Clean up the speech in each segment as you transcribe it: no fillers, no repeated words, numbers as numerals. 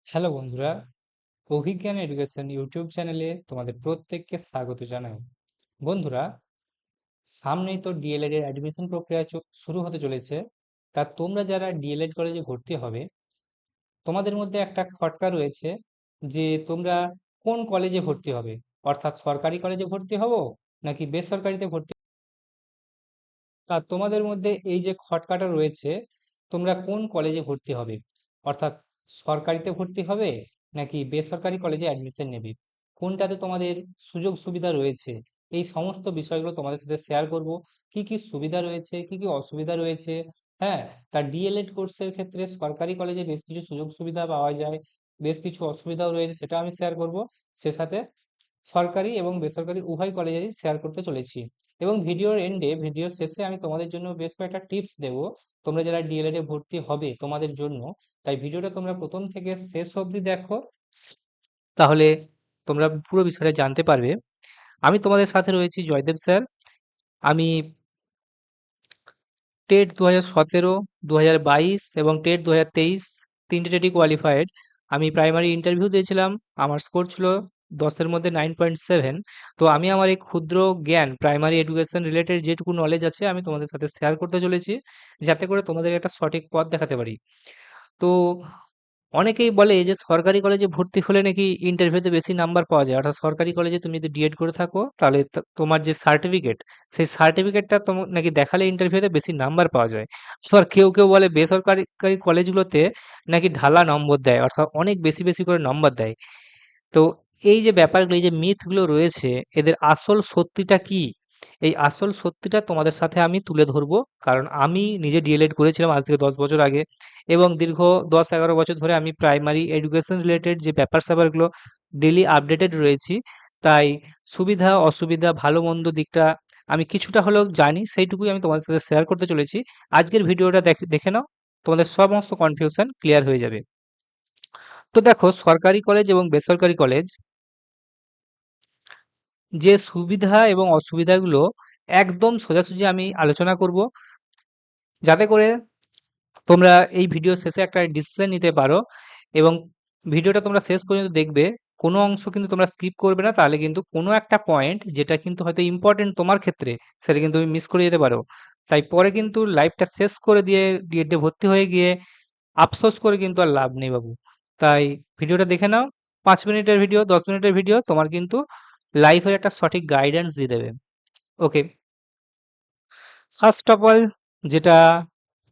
Hello বন্ধুরা, অভিজ্ঞান education YouTube চ্যানেলে তোমাদের প্রত্যেককে স্বাগত জানাই। বন্ধুরা, সামনেই তো ডিএলএড এর অ্যাডমিশন প্রক্রিয়া শুরু হতে চলেছে। তা তোমরা যারা ডিএলএড কলেজে ভর্তি হবে, তোমাদের মধ্যে একটা খটকা রয়েছে যে তোমরা কোন কলেজে ভর্তি হবে, অর্থাৎ সরকারি কলেজে ভর্তি হবো নাকি বেসরকারিতে ভর্তি। তা তোমাদের মধ্যে এই যে খটকাটা রয়েছে, তোমরা কোন কলেজে ভর্তি হবে, অর্থাৎ সরকারিতে ভর্তি হবে নাকি বেসরকারি কলেজে অ্যাডমিশন নেবে, কোনটাতে তোমাদের সুযোগ সুবিধা রয়েছে, এই সমস্ত বিষয়গুলো তোমাদের সাথে শেয়ার করব। কি কি সুবিধা রয়েছে, কি কি অসুবিধা রয়েছে। হ্যাঁ, তা ডিএলএড কোর্সের ক্ষেত্রে সরকারি কলেজে বেশ কিছু সুযোগ সুবিধা পাওয়া যায়, বেশ কিছু অসুবিধাও রয়েছে, সেটা আমি শেয়ার করব। সে সাথে সরকারি এবং বেসরকারি উভয় কলেজেরই শেয়ার করতে চলেছি। এবং ভিডিওর শেষে আমি তোমাদের জন্য বেশ কয়েকটা টিপস দেব, তোমরা যারা ডিএলএড এ ভর্তি হবে তোমাদের জন্য। তাই ভিডিওটা তোমরা প্রথম থেকে শেষ অবধি দেখো, তাহলে তোমরা পুরো বিষয়টা জানতে পারবে। আমি তোমাদের সাথে রয়েছি জয়দেব স্যার। আমি টেট 2017, 2022 এবং টেট 2023 তিনটে টেটই কোয়ালিফাইড। আমি প্রাইমারি ইন্টারভিউ দিয়েছিলাম, আমার স্কোর ছিল 10-এর মধ্যে 9.7। তো আমি আমার এই ক্ষুদ্র জ্ঞান, প্রাইমারি এডুকেশন রিলেটেড যেটুকু নলেজ আছে, আমি তোমাদের সাথে শেয়ার করতে চলেছি, যাতে করে তোমাদের একটা সঠিক পথ দেখাতে পারি। তো অনেকেই বলে যে সরকারি কলেজে ভর্তি হলে নাকি ইন্টারভিউতে বেশি নাম্বার পাওয়া যায়, অর্থাৎ সরকারি কলেজে তুমি যদি ডিএড করে থাকো তাহলে তোমার যে সার্টিফিকেট, সেই সার্টিফিকেটটা তোমার নাকি দেখালে ইন্টারভিউতে বেশি নাম্বার পাওয়া যায়। আবার কেউ কেউ বলে বেসরকারি কলেজগুলোতে নাকি ঢালা নম্বর দেয়, অর্থাৎ অনেক বেশি বেশি করে নম্বর দেয়। তো এই যে ব্যাপারগুলো, এই যে মিথগুলো রয়েছে, এদের আসল সত্যিটা কি, এই আসল সত্যিটা তোমাদের সাথে আমি তুলে ধরবো। কারণ আমি নিজে ডিএলএড করেছিলাম আজ থেকে 10 বছর আগে, এবং দীর্ঘ 10-11 বছর ধরে আমি প্রাইমারি এডুকেশন রিলেটেড যে ব্যাপার স্যাপারগুলো ডেলি আপডেটেড রয়েছি। তাই সুবিধা অসুবিধা ভালো মন্দ দিকটা আমি কিছুটা হলেও জানি, সেইটুকুই আমি তোমাদের সাথে শেয়ার করতে চলেছি। আজকের ভিডিওটা দেখে দেখে নাও, তোমাদের সমস্ত কনফিউশন ক্লিয়ার হয়ে যাবে। তো দেখো, সরকারি কলেজ এবং বেসরকারি কলেজ যে সুবিধা এবং অসুবিধাগুলো একদম সোজাসুজি আমি আলোচনা করব, যাতে করে তোমরা এই ভিডিও শেষে একটা ডিসিশন নিতে পারো। এবং ভিডিওটা তোমরা শেষ পর্যন্ত দেখবে, কোনো অংশ কিন্তু তোমরা স্কিপ করবে না, তাহলে কিন্তু কোনো একটা পয়েন্ট যেটা কিন্তু হয়তো ইম্পর্টেন্ট তোমার ক্ষেত্রে, সেটা কিন্তু তুমি মিস করে যেতে পারো। তাই পরে কিন্তু লাইভটা শেষ করে দিয়ে ডিএডে ভর্তি হয়ে গিয়ে আফসোস করে কিন্তু আর লাভ নেই বাবু। তাই ভিডিওটা দেখে নাও, 5 মিনিটের ভিডিও, 10 মিনিটের ভিডিও, তোমার কিন্তু লাইফের একটা সঠিক গাইডেন্স দিয়ে দেবে। ওকে, ফার্স্ট অফ অল যেটা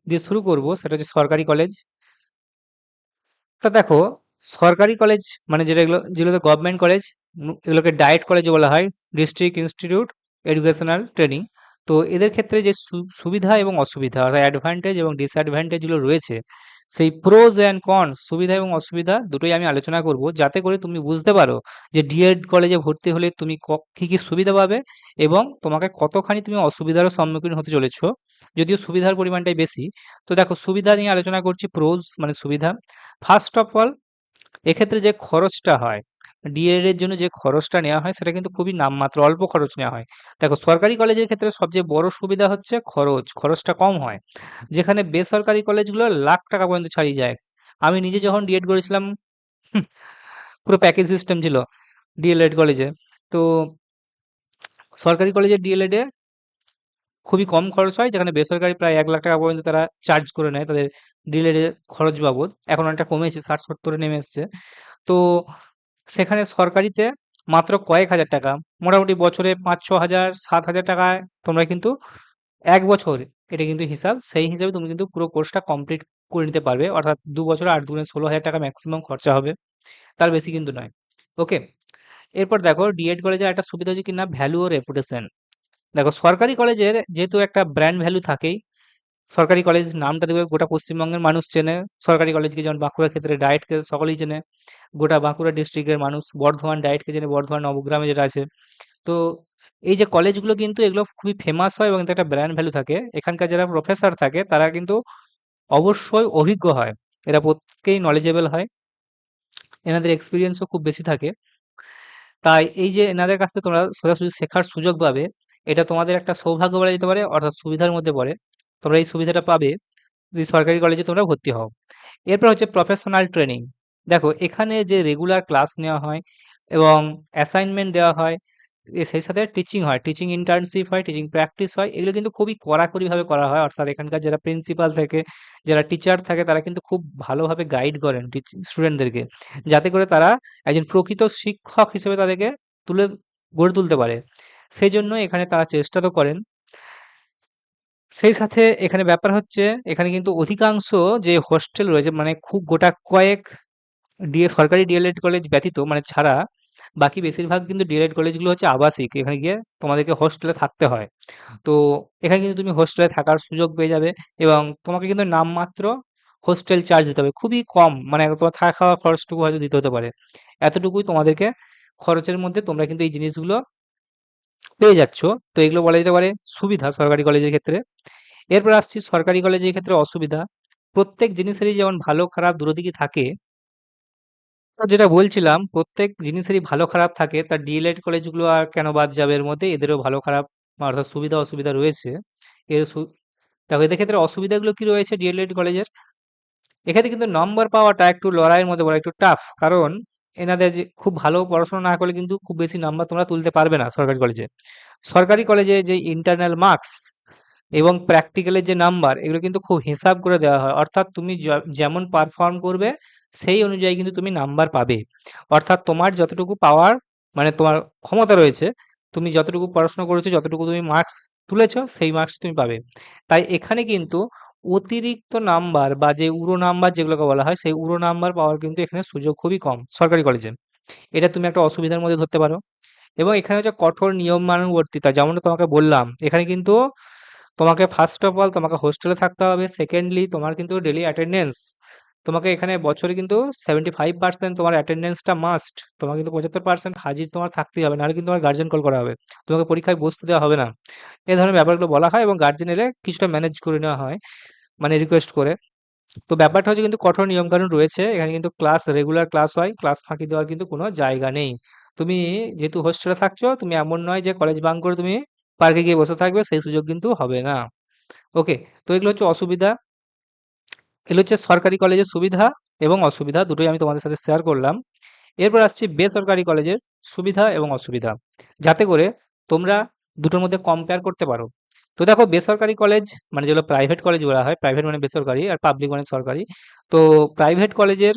দিয়ে শুরু করব সেটা হচ্ছে সরকারি কলেজ। তা দেখো, সরকারি কলেজ মানে যেগুলোতে গভর্নমেন্ট কলেজ, এগুলোকে ডায়েট কলেজে বলা হয়, ডিস্ট্রিক্ট ইনস্টিটিউট এডুকেশনাল ট্রেনিং। তো এদের ক্ষেত্রে যে সুবিধা এবং অসুবিধা, অর্থাৎ অ্যাডভান্টেজ এবং ডিসঅ্যাডভান্টেজগুলো রয়েছে, সেই প্রোজ অ্যান্ড কনস, সুবিধা এবং অসুবিধা দুটোই আমি আলোচনা করব, যাতে করে তুমি বুঝতে পারো যে ডিএড কলেজে ভর্তি হলে তুমি কী কী সুবিধা পাবে এবং তোমাকে কতখানি তুমি অসুবিধারও সম্মুখীন হতে চলেছো, যদিও সুবিধার পরিমাণটাই বেশি। তো দেখো, সুবিধা নিয়ে আলোচনা করছি, প্রোজ মানে সুবিধা। ফার্স্ট অফ অল, এক্ষেত্রে যে খরচটা হয়, ডিএড এর জন্য যে খরচটা নেওয়া হয়, সেটা কিন্তু খুবই নামমাত্র, অল্প খরচ নেওয়া হয়। দেখো, সরকারি কলেজের ক্ষেত্রে সবচেয়ে বড় সুবিধা হচ্ছে খরচটা কম হয়, যেখানে বেসরকারি কলেজগুলো লাখ টাকা পর্যন্ত ছাড়িয়ে যায়। আমি নিজে যখন ডিএড করেছিলাম, হুম, পুরো প্যাকেজ সিস্টেম ছিল ডিএলএড কলেজে। তো সরকারি কলেজের ডিএলএড এ খুবই কম খরচ হয়, যেখানে বেসরকারি প্রায় 1 লাখ টাকা পর্যন্ত তারা চার্জ করে নেয় তাদের ডিএলএড এর খরচ বাবদ। এখন অনেকটা কমেছে, 60-70-এ নেমে এসছে। তো সেখানে সরকারিতে মাত্র কয়েক হাজার টাকা, মোটামুটি বছরে 5-6 হাজার 7 হাজার টাকায় তোমরা কিন্তু 1 বছর, এটা কিন্তু হিসাব, সেই হিসাবে তুমি কিন্তু পুরো কোর্সটা কমপ্লিট করে নিতে পারবে, অর্থাৎ 2 বছরে 8 দুগুণে 16 হাজার টাকা ম্যাক্সিমাম খরচা হবে, তার বেশি কিন্তু নয়। ওকে, এরপর দেখো, ডিএড কলেজের একটা সুবিধা হচ্ছে কি না, ভ্যালু ও রেপুটেশন। দেখো, সরকারি কলেজের যেহেতু একটা ব্র্যান্ড ভ্যালু থাকেই, সরকারি কলেজ নামটা দেখবে গোটা পশ্চিমবঙ্গের মানুষ চেনে সরকারি কলেজকে, যেমন বাঁকুড়ার ক্ষেত্রে ডায়েটকে সকলেই চেনে, গোটা বাঁকুড়া ডিস্ট্রিক্টের মানুষ, বর্ধমান ডায়েটকে চেনে, বর্ধমান নবগ্রামে যেটা আছে। তো এই যে কলেজগুলো কিন্তু এগুলো খুবই ফেমাস হয় এবং এতে একটা ব্র্যান্ড ভ্যালু থাকে। এখানকার যারা প্রফেসর থাকে তারা কিন্তু অবশ্যই অভিজ্ঞ হয়, এরা প্রত্যেকেই নলেজেবল হয়, এনাদের এক্সপিরিয়েন্সও খুব বেশি থাকে। তাই এই যে এনাদের কাছ থেকে তোমরা সোজাসুজি শেখার সুযোগ পাবে, এটা তোমাদের একটা সৌভাগ্য বলা যেতে পারে, অর্থাৎ সুবিধার মধ্যে পড়ে। তোমরা এই সুবিধাটা পাবে যদি সরকারি কলেজে তোমরা ভর্তি হও। এরপর হচ্ছে প্রফেশনাল ট্রেনিং। দেখো এখানে যে রেগুলার ক্লাস নেওয়া হয় এবং অ্যাসাইনমেন্ট দেওয়া হয়, সেই সাথে টিচিং হয়, টিচিং ইন্টার্নশিপ হয়, টিচিং প্র্যাকটিস হয়, এগুলো কিন্তু খুবই কড়াকড়িভাবে করা হয়। অর্থাৎ এখানকার যারা প্রিন্সিপাল থাকে, যারা টিচার থাকে, তারা কিন্তু খুব ভালোভাবে গাইড করেন স্টুডেন্টদেরকে, যাতে করে তারা একজন প্রকৃত শিক্ষক হিসেবে তাদেরকে তুলে গড়ে তুলতে পারে। সেই জন্য এখানে তারা চেষ্টা তো করেন। সেই সাথে এখানে ব্যাপার হচ্ছে, এখানে কিন্তু অধিকাংশ যে হোস্টেল রয়েছে, মানে খুব গোটা কয়েক সরকারি ডিএলএড কলেজ ব্যতীত মানে ছাড়া বাকি বেশিরভাগ কিন্তু ডিএলএড কলেজগুলো হচ্ছে আবাসিক। এখানে গিয়ে তোমাদেরকে হোস্টেলে থাকতে হয়। তো এখানে কিন্তু তুমি হোস্টেলে থাকার সুযোগ পেয়ে যাবে এবং তোমাকে কিন্তু নামমাত্র হোস্টেল চার্জ দিতে হবে। খুবই কম, মানে তোমার থাকা খাওয়া খরচটুকু হয়তো দিতে হতে পারে। এতটুকুই তোমাদেরকে খরচের মধ্যে তোমরা কিন্তু এই জিনিসগুলো পেয়ে যাচ্ছ। তো এগুলো বলা যেতে পারে সুবিধা সরকারি কলেজের ক্ষেত্রে। এরপর আসছি সরকারি কলেজের ক্ষেত্রে অসুবিধা। প্রত্যেক জিনিসেরই যেমন ভালো খারাপ দুটো দিকই থাকে, তো যেটা বলছিলাম প্রত্যেক জিনিসেরই ভালো খারাপ থাকে, তা ডিএলএড কলেজগুলো আর কেন বাদ যাবে এর মধ্যে? এদেরও ভালো খারাপ অর্থাৎ সুবিধা অসুবিধা রয়েছে। এর দেখো এদের ক্ষেত্রে অসুবিধাগুলো কি রয়েছে ডিএলএড কলেজের? এক্ষেত্রে কিন্তু নম্বর পাওয়াটা একটু লড়াইয়ের মধ্যে পড়ে, একটু টাফ। কারণ এনাদের যে খুব ভালো পড়াশোনা না করলে কিন্তু খুব বেশি নাম্বার তোমরা তুলতে পারবে না সরকারি কলেজে। সরকারি কলেজে যে ইন্টারনাল মার্কস এবং প্র্যাকটিক্যালের যে নাম্বার, এগুলো কিন্তু খুব হিসাব করে দেওয়া হয়। অর্থাৎ তুমি যেমন পারফর্ম করবে সেই অনুযায়ী কিন্তু তুমি নাম্বার পাবে। অর্থাৎ তোমার যতটুকু পাওয়ার, মানে তোমার ক্ষমতা রয়েছে, তুমি যতটুকু পড়াশোনা করেছো, যতটুকু তুমি মার্কস তুলেছো, সেই মার্কস তুমি পাবে। তাই এখানে কিন্তু অতিরিক্ত নাম্বার বা যে উড়ো নাম্বার যেগুলোকে বলা হয়, সেই উড়ো নাম্বার পাওয়ার কিন্তু এখানে সুযোগ খুবই কম সরকারি কলেজে। এটা তুমি একটা অসুবিধার মধ্যে ধরতে পারো। এবং এখানে হচ্ছে কঠোর নিয়মানুবর্তিতা, যেমনটা তোমাকে বললাম, এখানে কিন্তু তোমাকে ফার্স্ট অফ অল তোমাকে হোস্টেলে থাকতে হবে। সেকেন্ডলি তোমার কিন্তু ডেইলি অ্যাটেন্ডেন্স, তোমাকে এখানে বছরে কিন্তু 75% তোমার অ্যাটেন্ডেন্সটা মাস্ট। তোমার কিন্তু 75% হাজির তোমার থাকতেই হবে, নাহলে কিন্তু তোমার গার্জেন কল করা হবে। তোমাকে পরীক্ষায় বসতে দেওয়া হবে না। এই ধরনের ব্যাপারগুলো বলা হয় এবং গার্জেন এলে কিছুটা ম্যানেজ করে নেওয়া হয়, মানে রিকোয়েস্ট করে। তো ব্যাপারটা হচ্ছে কিন্তু কঠোর নিয়মকানুন রয়েছে। এখানে কিন্তু রেগুলার ক্লাস হয়। ক্লাস ফাঁকি দেওয়ার কিন্তু কোনো জায়গা নেই। তুমি যেহেতু হোস্টেলে থাকছো, তুমি এমন নয় যে কলেজ বাঙ্ক করে তুমি পার্কে গিয়ে বসে থাকবে, সেই সুযোগ কিন্তু হবে না। ওকে? তো এগুলো হচ্ছে অসুবিধা। এগুলো হচ্ছে সরকারি কলেজের সুবিধা এবং অসুবিধা, দুটোই আমি তোমাদের সাথে শেয়ার করলাম। এরপর আসছি বেসরকারি কলেজের সুবিধা এবং অসুবিধা, যাতে করে তোমরা দুটোর মধ্যে কম্পেয়ার করতে পারো। তো দেখো বেসরকারি কলেজ মানে যেগুলো প্রাইভেট কলেজ বলা হয়, প্রাইভেট মানে বেসরকারি আর পাবলিক মানে সরকারি। তো প্রাইভেট কলেজের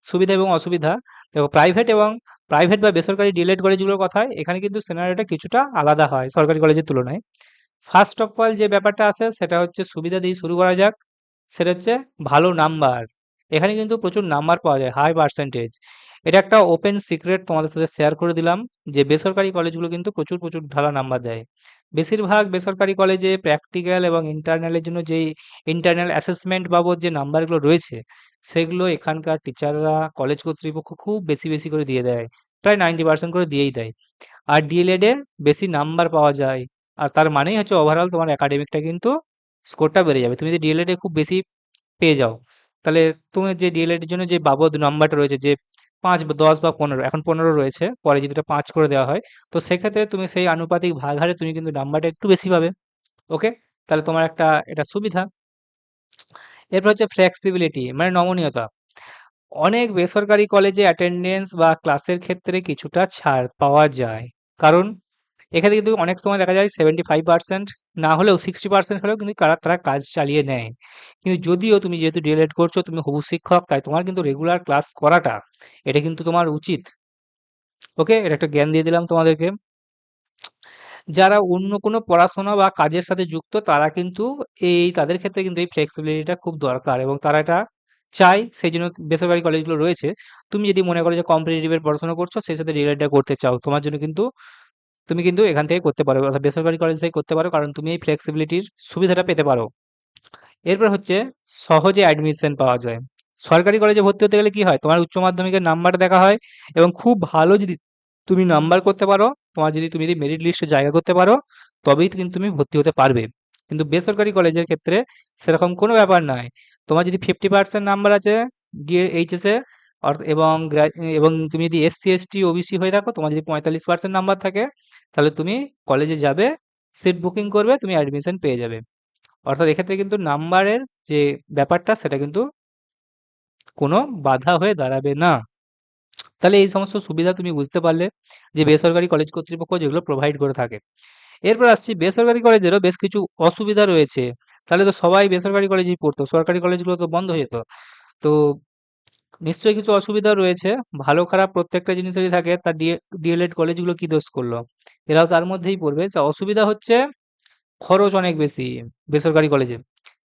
সুবিধা এবং অসুবিধা, দেখো প্রাইভেট বা বেসরকারি ডিএলএড কলেজগুলোর কথায় এখানে কিন্তু সিনারিওটা কিছুটা আলাদা হয় সরকারি কলেজের তুলনায়। ফার্স্ট অফ অল যে ব্যাপারটা আছে সেটা হচ্ছে, সুবিধা দিয়ে শুরু করা যাক। সেটা হচ্ছে ভালো নাম্বার। এখানে কিন্তু প্রচুর নাম্বার পাওয়া যায়, হাই পার্সেন্টেজ। এটা একটা ওপেন সিক্রেট তোমাদের সাথে শেয়ার করে দিলাম, যে বেসরকারি কলেজগুলো কিন্তু প্রচুর প্রচুর ঢালা নাম্বার দেয়। বেশিরভাগ বেসরকারি কলেজে প্র্যাকটিক্যাল এবং ইন্টারনালের জন্য যেই ইন্টারনাল অ্যাসেসমেন্ট বাবদ যে নাম্বারগুলো রয়েছে, সেগুলো এখানকার টিচাররা, কলেজ কর্তৃপক্ষ খুব বেশি বেশি করে দিয়ে দেয়। প্রায় 90% করে দিয়েই দেয়। আর ডিএলএড এ বেশি নাম্বার পাওয়া যায়। আর তার মানেই হচ্ছে ওভারঅল তোমার একাডেমিকটা কিন্তু স্কোরটা বেড়ে যাবে। তুমি যদি ডিএলএড এ খুব বেশি পেয়ে যাও, তাহলে তুমি যে ডিএলএড এর জন্য যে বাবদ নাম্বারটা রয়েছে, যে ৫ বা ১০ বা ১৫, এখন ১৫ রয়েছে, পরে যদি এটা ৫ করে দেওয়া হয়, তো সেক্ষেত্রে তুমি সেই আনুপাতিক ভাগ হারে তুমি কিন্তু নাম্বারটা একটু বেশি পাবে। ওকে? তাহলে তোমার একটা এটা সুবিধা। এরপর হচ্ছে ফ্লেক্সিবিলিটি মানে নমনীয়তা। অনেক বেসরকারি কলেজে অ্যাটেন্ডেন্স বা ক্লাসের ক্ষেত্রে কিছুটা ছাড় পাওয়া যায়। কারণ এখানে কিন্তু অনেক সময় দেখা যায় 75% না হলেও 60% হলেও কিন্তু তারা কাজ চালিয়ে নেয়। কিন্তু যদিও তুমি যেহেতু ডিএলএড করছো, তুমি হবু শিক্ষক, তাই তোমার কিন্তু রেগুলার ক্লাস করাটা, এটা কিন্তু তোমার উচিত। ওকে? এটা একটা জ্ঞান দিয়ে দিলাম তোমাদেরকে। যারা অন্য কোনো পড়াশোনা বা কাজের সাথে যুক্ত, তারা কিন্তু তাদের ক্ষেত্রে কিন্তু এই ফ্লেক্সিবিলিটিটা খুব দরকার এবং তারা এটা চায়। সেইজন্য বেসরকারি কলেজগুলো রয়েছে। তুমি যদি মনে করো যে কম্পিটিটিভ এর পড়াশোনা করছো, সেই সাথে ডিএলএডটা করতে চাও, তোমার জন্য কিন্তু তুমি কিন্তু এখান থেকে করতে পারো, অর্থাৎ বেসরকারি কলেজ থেকে করতে পারো, কারণ তুমি এই ফ্লেক্সিবিলিটির সুবিধাটা পেতে পারো। এরপর হচ্ছে সহজে অ্যাডমিশন পাওয়া যায়। সরকারি কলেজে ভর্তি হতে গেলে কি হয়? তোমার উচ্চ মাধ্যমিকের নাম্বার দেখা হয় এবং খুব ভালো যদি তুমি নাম্বার করতে পারো, তুমি যদি মেরিট লিস্টে জায়গা করতে পারো, তবেই কিন্তু তুমি ভর্তি হতে পারবে। কিন্তু বেসরকারি কলেজের ক্ষেত্রে সেরকম কোনো ব্যাপার নয়। তোমার যদি 50% নাম্বার আছে এইচএসে, এবং এবং তুমি যদি এসসি এসটি ওবিসি হয়ে থাকো, তোমার যদি 45% নাম্বার থাকে, তাহলে তুমি কলেজে যাবে, সিট বুকিং করবে, তুমি অ্যাডমিশন পেয়ে যাবে। অর্থাৎ এক্ষেত্রে কিন্তু নাম্বারের যে ব্যাপারটা, সেটা কিন্তু কোনো বাধা হয়ে দাঁড়াবে না। তাহলে এই সমস্ত সুবিধা তুমি বুঝতে পারলে যে বেসরকারি কলেজ কর্তৃপক্ষ যেগুলো প্রোভাইড করে থাকে। এরপর আসছি বেসরকারি কলেজেরও বেশ কিছু অসুবিধা রয়েছে। তাহলে তো সবাই বেসরকারি কলেজেই পড়তো, সরকারি কলেজগুলো তো বন্ধ হয়ে যেত। তো নিশ্চয়ই কিছু অসুবিধা রয়েছে। ভালো খারাপ প্রত্যেকটা জিনিসেরই থাকে। তার ডিএলএড কলেজগুলো কি দোষ করলো? এরাও তার মধ্যেই পড়বে। যা অসুবিধা হচ্ছে খরচ অনেক বেশি বেসরকারি কলেজে।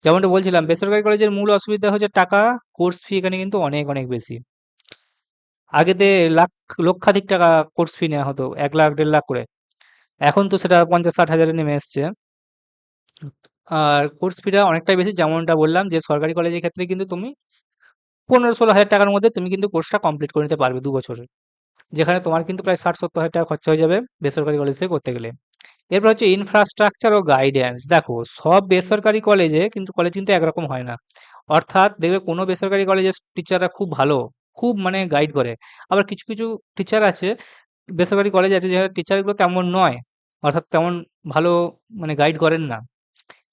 যেমনটা বলছিলাম বেসরকারি কলেজের মূল অসুবিধা হচ্ছে টাকা, কোর্স ফি এখানে কিন্তু অনেক, অনেক বেশি। আগেতে লক্ষাধিক টাকা কোর্স ফি নেওয়া হতো। ১ লাখ, ১.৫ লাখ করে। এখন তো সেটা ৫০-৬০ হাজারে নেমে এসছে। আর কোর্স ফিটা অনেকটাই বেশি যেমনটা বললাম যে সরকারি কলেজের ক্ষেত্রে কিন্তু তুমি ১৫-১৬ হাজার টাকার মধ্যে তুমি কিন্তু কোর্সটা কমপ্লিট করে নিতে পারবে ২ বছরে। যেখানে তোমার কিন্তু প্রায় ৬০-৭০ হাজার টাকা খরচা হয়ে যাবে বেসরকারি কলেজ থেকে করতে গেলে। এরপর হচ্ছে ইনফ্রাস্ট্রাকচার ও গাইডেন্স। দেখো সব বেসরকারি কলেজে কিন্তু কলেজ কিন্তু একরকম হয় না। অর্থাৎ দেখবে কোনো বেসরকারি কলেজের টিচাররা খুব ভালো, খুব মানে গাইড করে। আবার কিছু, কিছু টিচার আছে বেসরকারি কলেজ আছে যেখানে টিচারগুলো তেমন নয়। অর্থাৎ তেমন ভালো মানে গাইড করেন না।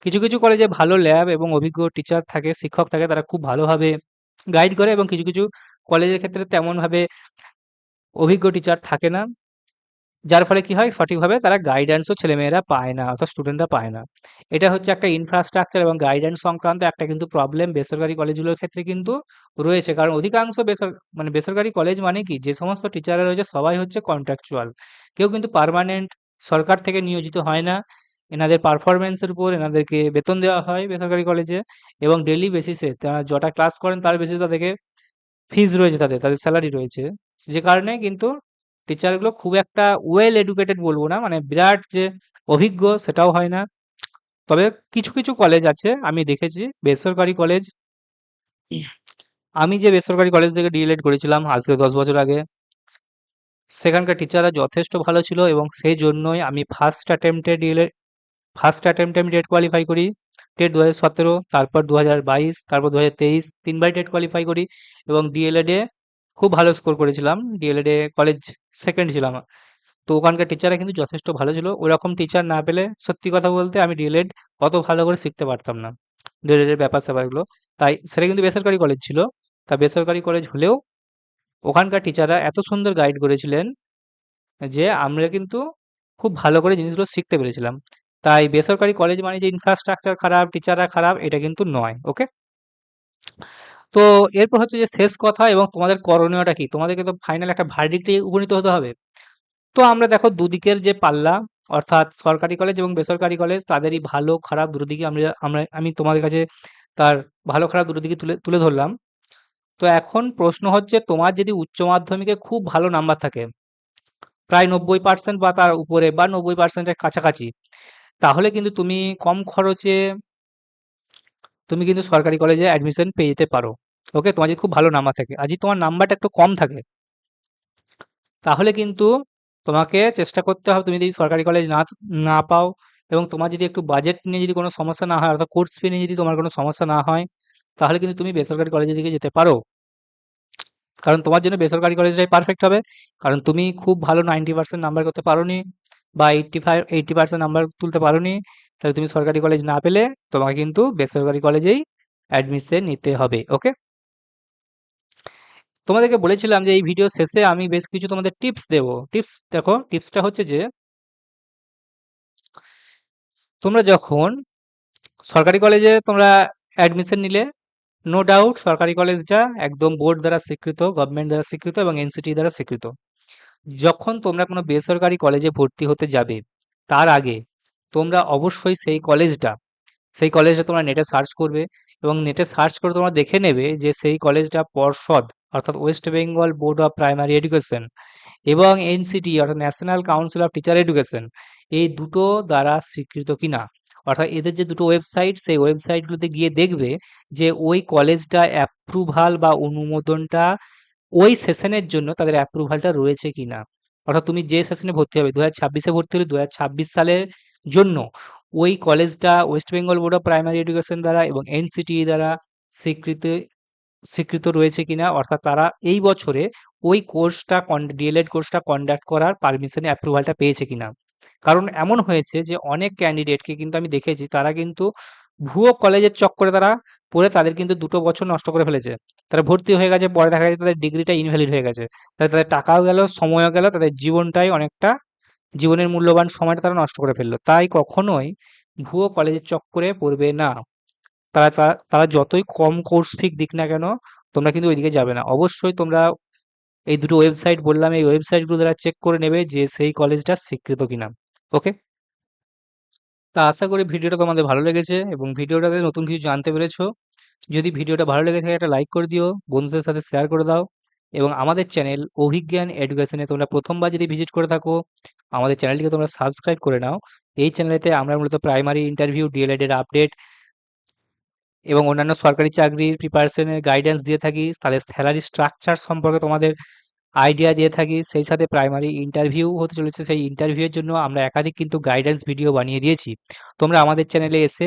কিছু, কিছু কলেজে ভালো ল্যাব এবং অভিজ্ঞ টিচার থাকে, শিক্ষক থাকে তারা খুব ভালোভাবে গাইড করে এবং কিছু, কিছু কলেজের ক্ষেত্রে তেমনভাবে অভিজ্ঞ টিচার থাকে না। যার ফলে কি হয় সঠিকভাবে তারা গাইডেন্সও ছেলেমেয়েরা পায় না অর্থাৎ স্টুডেন্টরা পায় না। এটা হচ্ছে একটা ইনফ্রাস্ট্রাকচার এবং গাইডেন্স সংক্রান্ত একটা কিন্তু প্রবলেম বেসরকারি কলেজগুলোর ক্ষেত্রে কিন্তু রয়েছে। কারণ অধিকাংশ মানে বেসরকারি কলেজ মানে কি যে সমস্ত টিচাররা রয়েছে সবাই হচ্ছে কন্ট্রাকচুয়াল। কেউ কিন্তু পার্মানেন্ট সরকার থেকে নিয়োজিত হয় না। এনাদের পারফরম্যান্সের উপর এনাদেরকে বেতন দেওয়া হয় বেসরকারি কলেজে এবং ডেইলি বেসিসে তারা যটা ক্লাস করেন তার বেসিসে তাদেরকে ফিজ রয়েছে তাদের স্যালারি রয়েছে। যে কারণে কিন্তু টিচারগুলো খুব একটা ওয়েল এডুকেটেড বলব না, মানে বিরাট যে অভিজ্ঞ সেটাও হয় না। তবে কিছু, কিছু কলেজ আছে আমি দেখেছি বেসরকারি কলেজ আমি যে বেসরকারি কলেজ থেকে ডিএলএড করেছিলাম আজকে ১০ বছর আগে, সেখানকার টিচাররা যথেষ্ট ভালো ছিল এবং সেইজন্যই আমি ফার্স্ট অ্যাটেম্পটে আমি টেট কোয়ালিফাই করি। টেট ২০১৭, তারপর ২০২২, তারপর ২০২৩ ৩ বারই টেট কোয়ালিফাই করি এবং ডিএলএডে খুব ভালো স্কোর করেছিলাম। ডিএলএডে কলেজ সেকেন্ড ছিলাম। তো ওখানকার টিচাররা কিন্তু যথেষ্ট ভালো ছিল। ওরকম টিচার না পেলে সত্যি কথা বলতে আমি ডিএলএড অত ভালো করে শিখতে পারতাম না। ডিএলএড এর ব্যাপার-স্যাপারগুলো। তাই সেটা কিন্তু বেসরকারি কলেজ ছিল। তা বেসরকারি কলেজ হলেও ওখানকার টিচাররা এত সুন্দর গাইড করেছিলেন যে আমরা কিন্তু খুব ভালো করে জিনিসগুলো শিখতে পেরেছিলাম। তাই বেসরকারি কলেজ মানে যে ইনফ্রাস্ট্রাকচার খারাপ, টিচাররা খারাপ এটা কিন্তু নয়। ওকে? তো এরপর হচ্ছে যে শেষ কথা এবং তোমাদের করণীয়টা কি? তোমাদেরকে তো ফাইনাল একটা ভার্ডিক্ট এ উপনীত হতে হবে। তো আমরা দেখো দুদিকের যে পাল্লা অর্থাৎ সরকারি কলেজ এবং বেসরকারি কলেজ তাদেরই ভালো খারাপ দুটো দিকে আমি তোমাদের কাছে তার ভালো খারাপ দুটো দিকে তুলে তুলে ধরলাম। তো এখন প্রশ্ন হচ্ছে তোমার যদি উচ্চ মাধ্যমিকে খুব ভালো নাম্বার থাকে, প্রায় ৯০% বা তার উপরে বা ৯০% এর কাছাকাছি, তাহলে কিন্তু তুমি কম খরচে তুমি কিন্তু সরকারি কলেজে অ্যাডমিশন পেয়ে যেতে পারো। ওকে? তোমার যদি খুব ভালো নাম্বার থাকে। আর যদি তোমার নাম্বারটা একটু কম থাকে তাহলে কিন্তু তোমাকে চেষ্টা করতে হবে তুমি যদি সরকারি কলেজ না পাও এবং তোমার যদি একটু বাজেট নিয়ে যদি কোনো সমস্যা না হয় অর্থাৎ কোর্স ফি নিয়ে যদি তোমার কোনো সমস্যা না হয় তাহলে কিন্তু তুমি বেসরকারি কলেজের দিকে যেতে পারো। কারণ তোমার জন্য বেসরকারি কলেজটাই পারফেক্ট হবে। কারণ তুমি খুব ভালো 90% নাম্বার করতে পারোনি বা 80% নাম্বার তুলতে পারোনি। তাহলে তুমি সরকারি কলেজ না পেলে তোমাকে কিন্তু বেসরকারি কলেজেই অ্যাডমিশন নিতে হবে। ওকে? তোমাদেরকে বলেছিলাম যে এই ভিডিও শেষে আমি বেশ কিছু তোমাদের টিপস দেব। টিপস দেখো, টিপসটা হচ্ছে যে তোমরা যখন সরকারি কলেজে তোমরা অ্যাডমিশন নিলে নো ডাউট সরকারি কলেজটা একদম বোর্ড দ্বারা স্বীকৃত, গভর্নমেন্ট দ্বারা স্বীকৃত এবং এনসিটি দ্বারা স্বীকৃত। যখন তোমরা কোনো বেসরকারি কলেজে ভর্তি হতে যাবে তার আগে তোমরা অবশ্যই সেই কলেজটা তোমরা নেটে সার্চ করবে এবং নেটে সার্চ করে তোমরা দেখে নেবে যে সেই কলেজটা পর্ষদ অর্থাৎ West Bengal board of primary education এবং এনসিটি অর্থাৎ national council of teacher education এই দুটো দ্বারা স্বীকৃত কিনা। অর্থাৎ এদের যে দুটো ওয়েবসাইট সেই ওয়েবসাইটগুলোতে গিয়ে দেখবে যে ওই কলেজটা অ্যাপ্রুভাল বা অনুমোদনটা ওই সেশনের জন্য তাদের অ্যাপ্রুভালটা রয়েছে কিনা। অর্থাৎ তুমি যে সেশনে ভর্তি হবে ২০২৬ এ ভর্তি হলে ২০২৬ সালের জন্য ওই কলেজটা West Bengal board of primary education দ্বারা এবং এনসিটিই দ্বারা স্বীকৃত স্বীকৃত রয়েছে কিনা। অর্থাৎ তারা এই বছরে ওই কোর্সটা ডিএলএড কোর্সটা কন্ডাক্ট করার পারমিশন অ্যাপ্রুভালটা পেয়েছে কিনা। কারণ এমন হয়েছে যে অনেক ক্যান্ডিডেটকে কিন্তু আমি দেখেছি তারা কিন্তু ভুয়ো কলেজের চক্করে তারা পড়ে তাদের কিন্তু ২ টো বছর নষ্ট করে ফেলেছে। তারা ভর্তি হয়ে গেছে, পরে দেখা যায় তাদের ডিগ্রিটা ইনভ্যালিড হয়ে গেছে। তাহলে তাদের টাকাও গেল, সময়ও গেল, তাদের জীবনটাই অনেকটা, জীবনের মূল্যবান সময়টা তারা নষ্ট করে ফেললো। তাই কখনোই ভুয়ো কলেজের চক্করে পড়বে না। তারা যতই কম কোর্স ফি দিক না কেন, তোমরা কিন্তু ওইদিকে যাবে না। অবশ্যই তোমরা এই দুটো ওয়েবসাইট বললাম, এই ওয়েবসাইটগুলো দ্বারা চেক করে নেবে যে সেই কলেজটা স্বীকৃত কিনা। ওকে? তা আশা করি ভিডিওটা তোমাদের ভালো লেগেছে এবং ভিডিওটাতে নতুন কিছু জানতে পেরেছো। যদি ভিডিওটা ভালো লেগে থাকে একটা লাইক করে দিও, বন্ধুদের সাথে শেয়ার করে দাও এবং আমাদের চ্যানেল অভিজ্ঞান এডুকেশনে তোমরা প্রথমবার যদি ভিজিট করে থাকো, আমাদের চ্যানেলটিকে তোমরা সাবস্ক্রাইব করে নাও। এই চ্যানেলেতে আমরা মূলত প্রাইমারি ইন্টারভিউ, ডিএলএড এর আপডেট এবং অন্যান্য সরকারি চাকরির প্রিপারেশনের গাইডেন্স দিয়ে থাকি। তাদের স্যালারি স্ট্রাকচার সম্পর্কে তোমাদের আইডিয়া দিয়ে থাকি। সেই সাথে প্রাইমারি ইন্টারভিউ হতে চলেছে, সেই ইন্টারভিউয়ের জন্য আমরা একাধিক কিন্তু গাইডেন্স ভিডিও বানিয়ে দিয়েছি। তোমরা আমাদের চ্যানেলে এসে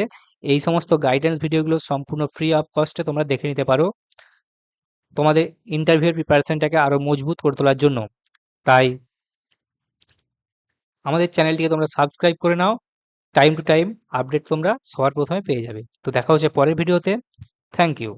এই সমস্ত গাইডেন্স ভিডিওগুলো সম্পূর্ণ ফ্রি অফ কস্টে তোমরা দেখে নিতে পারো, তোমাদের ইন্টারভিউয়ের প্রিপারেশনটাকে আরো মজবুত করে তোলার জন্য। তাই আমাদের চ্যানেলটিকে তোমরা সাবস্ক্রাইব করে নাও। টাইম টু টাইম আপডেট তোমরা সবার প্রথমে পেয়ে যাবে। তো দেখা হচ্ছে পরের ভিডিওতে। Thank you.